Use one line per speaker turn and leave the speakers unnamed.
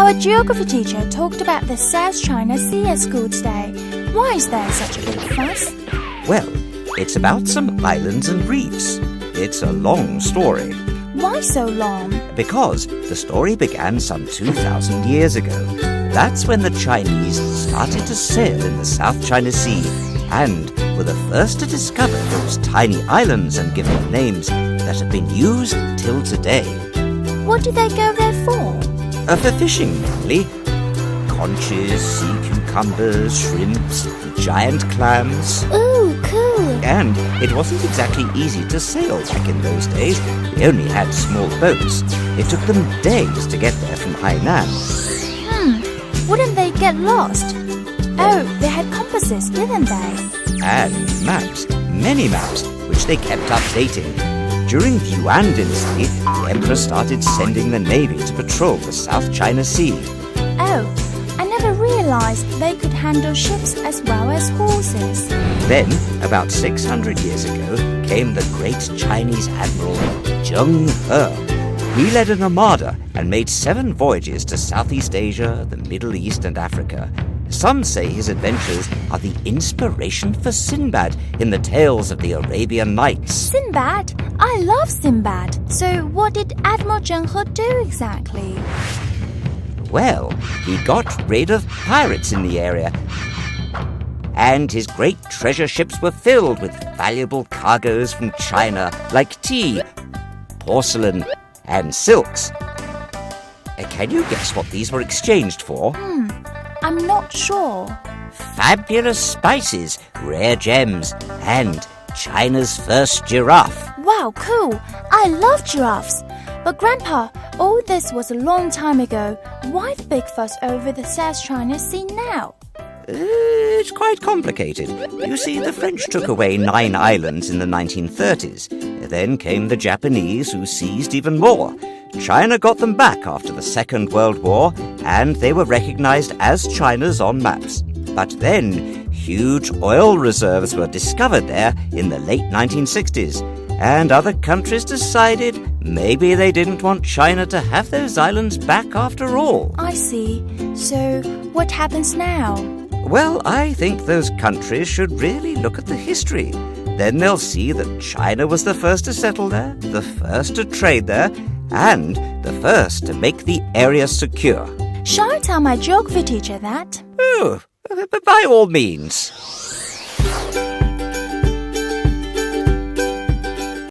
Our geography teacher talked about the South China Sea at school today. Why is there such a big fuss?
Well, it's about some islands and reefs. It's a long story.
Why so long?
Because the story began some 2,000 years ago. That's when the Chinese started to sail in the South China Sea and were the first to discover those tiny islands and give them names that have been used till today.
What do they go there for?
For fishing, mainly. Conches, sea cucumbers, shrimps, giant clams.
Ooh, cool.
And it wasn't exactly easy to sail back in those days. They only had small boats. It took them days to get there from Hainan.
Wouldn't they get lost? Oh, they had compasses, didn't they?
And maps, many maps, which they kept updating. During the Yuan dynasty, the emperor started sending the navy to patrol the South China Sea.
Oh, I never realized they could handle ships as well as horses.
Then, about 600 years ago, came the great Chinese admiral Zheng He. He led an armada and made 7 voyages to Southeast Asia, the Middle East and Africa. Some say his adventures are the inspiration for Sinbad in the tales of the Arabian Nights.
Sinbad? I love Sinbad. So what did Admiral Zheng He do exactly?
Well, he got rid of pirates in the area, and his great treasure ships were filled with valuable cargoes from China like tea, porcelain, and silks. Can you guess what these were exchanged for?
I'm not sure.
Fabulous spices, rare gems, and China's first giraffe.
Wow, cool. I love giraffes. But Grandpa, all this was a long time ago. Why the big fuss over the South China Sea now?
It's quite complicated. You see, the French took away 9 islands in the 1930s. Then came the Japanese, who seized even more. China got them back after the Second World War, and they were recognized as China's on maps. But then, huge oil reserves were discovered there in the late 1960s, and other countries decided maybe they didn't want China to have those islands back after all.
I see. So, what happens now?
Well, I think those countries should really look at the history. Then they'll see that China was the first to settle there, the first to trade there, and the first to make the area secure.
Shall I tell my geography teacher that?
Oh, by all means.